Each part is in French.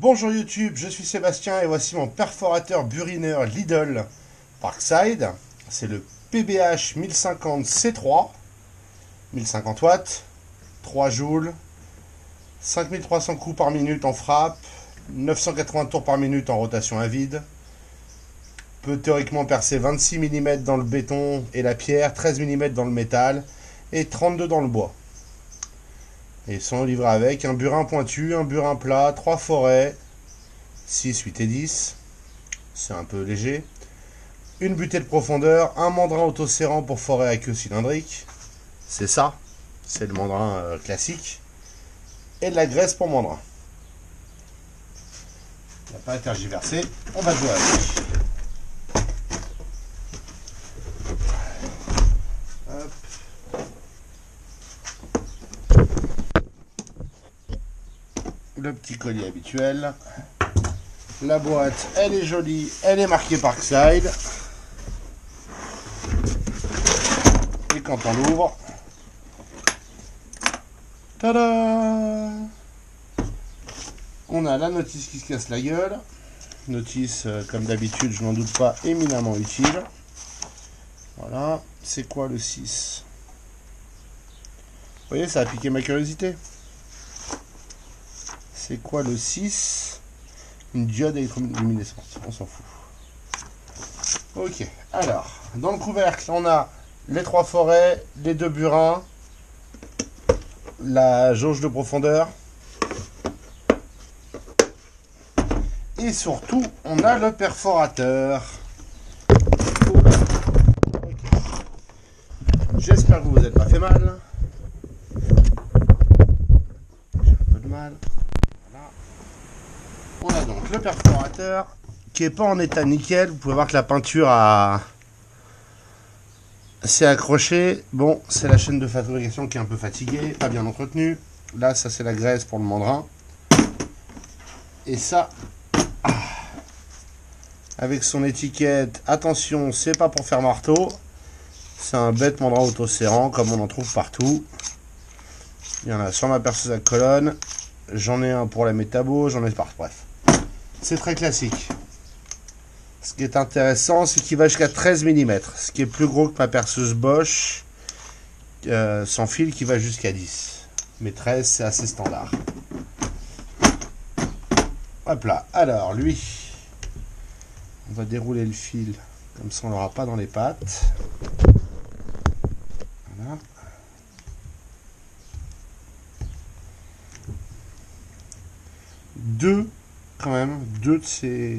Bonjour YouTube, je suis Sébastien et voici mon perforateur burineur Lidl Parkside. C'est le PBH 1050 C3, 1050 watts, 3 joules, 5300 coups par minute en frappe, 980 tours par minute en rotation à vide. Peut théoriquement percer 26 mm dans le béton et la pierre, 13 mm dans le métal et 32 dans le bois. Et ils sont livrés avec un burin pointu, un burin plat, 3 forêts, 6, 8 et 10. C'est un peu léger. Une butée de profondeur, un mandrin autoserrant pour forêt à queue cylindrique. C'est ça, c'est le mandrin classique. Et de la graisse pour mandrin. Il n'y a pas à tergiverser, on va jouer avec. Le petit collier habituel. La boîte, elle est jolie, elle est marquée Parkside. Et quand on l'ouvre, tada! On a la notice qui se casse la gueule. Notice, comme d'habitude, je n'en doute pas, éminemment utile. Voilà. C'est quoi le 6? Vous voyez, ça a piqué ma curiosité. C'est quoi le 6? Une diode électroluminescente, on s'en fout. Ok, alors, dans le couvercle, on a les 3 forêts, les 2 burins, la jauge de profondeur. Et surtout, on a le perforateur. Okay. J'espère que vous vous êtes pas fait mal. J'ai un peu de mal. On a donc le perforateur qui est pas en état nickel. Vous pouvez voir que la peinture s'est accrochée. Bon, c'est la chaîne de fabrication qui est un peu fatiguée, pas bien entretenue. Là, ça c'est la graisse pour le mandrin. Et ça, avec son étiquette, attention, c'est pas pour faire marteau. C'est un bête mandrin autoserrant comme on en trouve partout. Il y en a sur ma perceuse à colonne. J'en ai un pour la métabo, j'en ai partout. Bref. C'est très classique. Ce qui est intéressant, c'est qu'il va jusqu'à 13 mm. Ce qui est plus gros que ma perceuse Bosch sans fil qui va jusqu'à 10. Mais 13, c'est assez standard. Hop là. Alors, lui, on va dérouler le fil. Comme ça, on l'aura pas dans les pattes. Voilà. Quand même, 2 de ces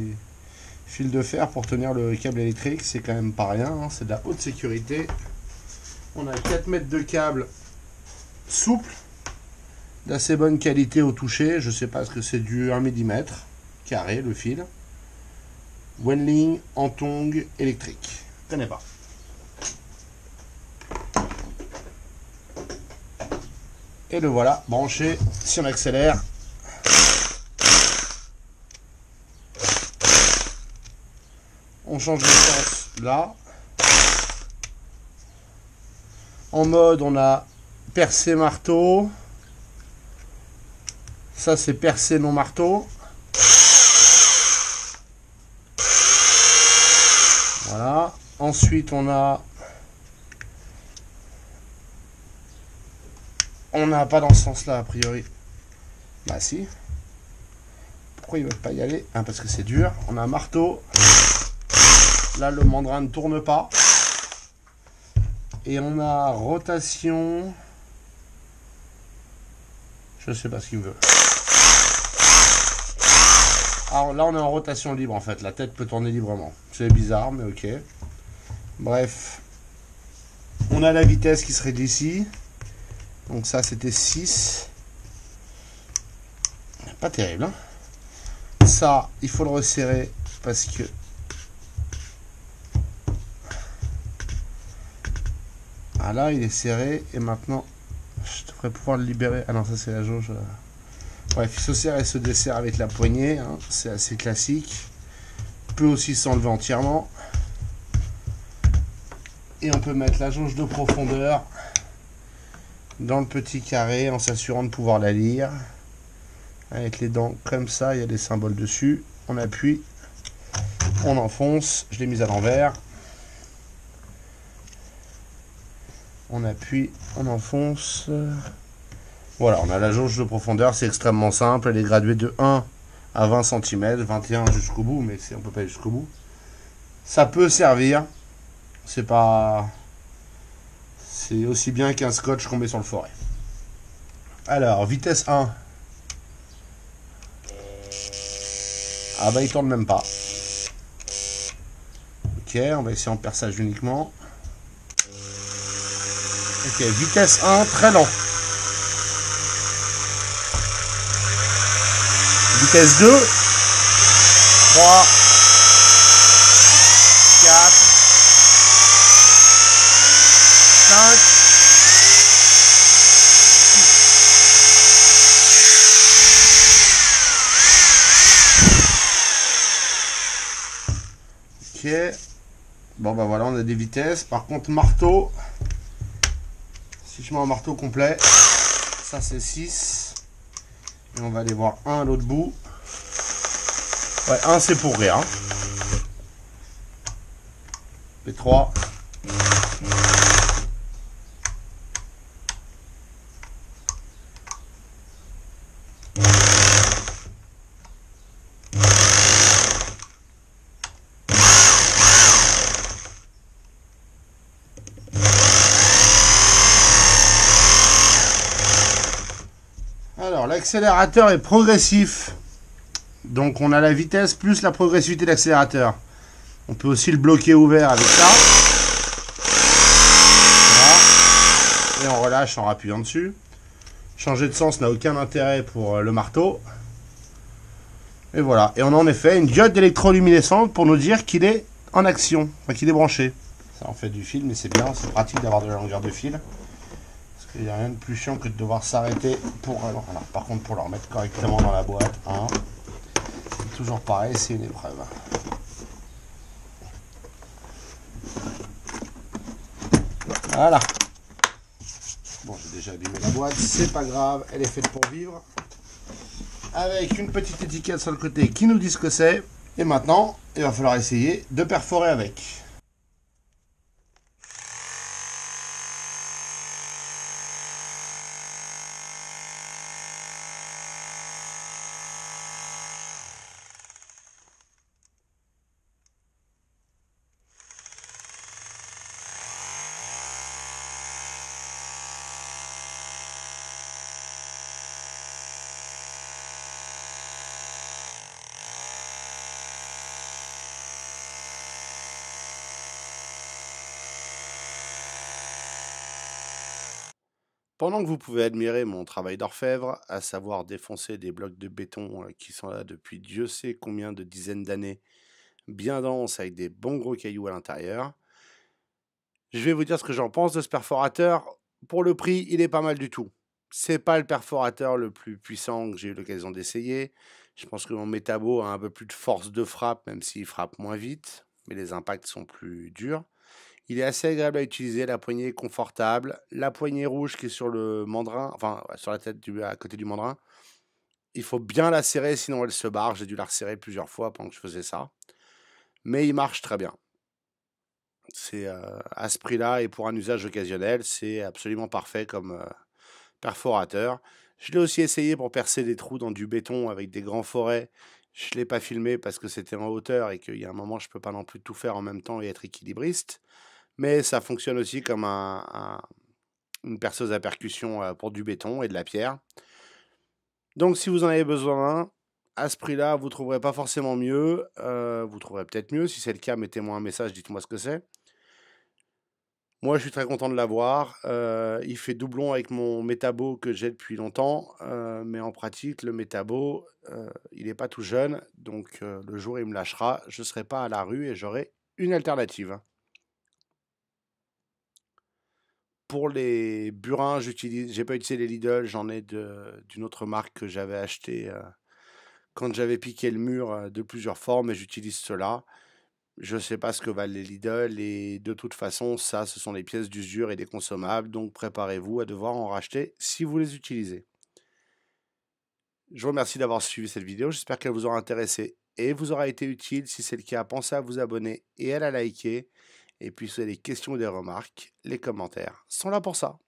fils de fer pour tenir le câble électrique, c'est quand même pas rien, hein, c'est de la haute sécurité. On a 4 mètres de câble souple, d'assez bonne qualité au toucher, je sais pas ce que c'est, du 1 mm carré le fil. Wenling Antong électrique, je connais pas. Et le voilà branché. Si on accélère, on change de sens là. En mode, on a percé marteau. Ça, c'est percé non marteau. Voilà. Ensuite, on n'a pas dans ce sens-là, a priori. Bah si. Pourquoi ils veulent pas y aller? Parce que c'est dur. On a un marteau. Là, le mandrin ne tourne pas. Et on a rotation. Je sais pas ce qu'il veut. Alors là, on est en rotation libre en fait. La tête peut tourner librement. C'est bizarre, mais ok. Bref. On a la vitesse qui serait d'ici. Donc ça, c'était 6. Pas terrible, hein. Ça, il faut le resserrer parce que ah là, il est serré et maintenant je devrais pouvoir le libérer. Ah non, ça c'est la jauge. Bref, il se serre et se desserre avec la poignée, hein. C'est assez classique. Il peut aussi s'enlever entièrement. Et on peut mettre la jauge de profondeur dans le petit carré en s'assurant de pouvoir la lire. avec les dents comme ça, il y a des symboles dessus. On appuie, on enfonce, je l'ai mise à l'envers. On appuie, on enfonce. Voilà, on a la jauge de profondeur, c'est extrêmement simple. Elle est graduée de 1 à 20 cm, 21 jusqu'au bout, mais on peut pas aller jusqu'au bout. Ça peut servir. C'est pas... C'est aussi bien qu'un scotch qu'on met sur le forêt. Alors, vitesse 1. Ah bah il tourne même pas. Ok, on va essayer en perçage uniquement. Ok, vitesse 1, très lent. Vitesse 2. 3. 4. 5. 6. Ok. Bon bah voilà, on a des vitesses. Par contre, marteau. Si je mets un marteau complet, ça c'est 6. Et on va aller voir 1 à l'autre bout. Ouais, 1 c'est pour rire. Hein. Et 3. Alors, l'accélérateur est progressif. Donc, on a la vitesse plus la progressivité de l'accélérateur. On peut aussi le bloquer ouvert avec ça. Voilà. Et on relâche en appuyant dessus. Changer de sens n'a aucun intérêt pour le marteau. Et voilà. Et on a en effet une diode électroluminescente pour nous dire qu'il est en action. Enfin, qu'il est branché. Ça en fait du fil, mais c'est bien. C'est pratique d'avoir de la longueur de fil. Il n'y a rien de plus chiant que de devoir s'arrêter pour... Alors, par contre, pour le remettre correctement dans la boîte, hein, c'est toujours pareil, c'est une épreuve. Voilà. Bon, j'ai déjà abîmé la boîte, c'est pas grave, elle est faite pour vivre. Avec une petite étiquette sur le côté qui nous dit ce que c'est. Et maintenant, il va falloir essayer de perforer avec. Pendant que vous pouvez admirer mon travail d'orfèvre, à savoir défoncer des blocs de béton qui sont là depuis Dieu sait combien de dizaines d'années, bien denses avec des bons gros cailloux à l'intérieur, je vais vous dire ce que j'en pense de ce perforateur. Pour le prix, il est pas mal du tout. C'est pas le perforateur le plus puissant que j'ai eu l'occasion d'essayer. Je pense que mon Metabo a un peu plus de force de frappe, même s'il frappe moins vite, mais les impacts sont plus durs. Il est assez agréable à utiliser, la poignée est confortable. La poignée rouge qui est sur le mandrin, enfin sur la tête à côté du mandrin, il faut bien la serrer, sinon elle se barre. J'ai dû la resserrer plusieurs fois pendant que je faisais ça. Mais il marche très bien. C'est à ce prix-là et pour un usage occasionnel, c'est absolument parfait comme perforateur. Je l'ai aussi essayé pour percer des trous dans du béton avec des grands forêts. Je ne l'ai pas filmé parce que c'était en hauteur et qu'il y a un moment, je ne peux pas non plus tout faire en même temps et être équilibriste. Mais ça fonctionne aussi comme une perceuse à percussion pour du béton et de la pierre. Donc si vous en avez besoin, à ce prix-là, vous ne trouverez pas forcément mieux. Vous trouverez peut-être mieux. Si c'est le cas, mettez-moi un message, dites-moi ce que c'est. Moi, je suis très content de l'avoir. Il fait doublon avec mon Metabo que j'ai depuis longtemps. Mais en pratique, le Metabo, il n'est pas tout jeune. Donc, le jour où il me lâchera, je ne serai pas à la rue et j'aurai une alternative. Pour les burins, j'ai pas utilisé les Lidl. J'en ai d'une autre marque que j'avais acheté quand j'avais piqué le mur de plusieurs formes. Et j'utilise cela. Je ne sais pas ce que valent les Lidl et de toute façon, ça, ce sont des pièces d'usure et des consommables, donc préparez-vous à devoir en racheter si vous les utilisez. Je vous remercie d'avoir suivi cette vidéo, j'espère qu'elle vous aura intéressé et vous aura été utile. Si c'est le cas, pensez à vous abonner et à la liker. Et puis si vous avez des questions ou des remarques, les commentaires sont là pour ça.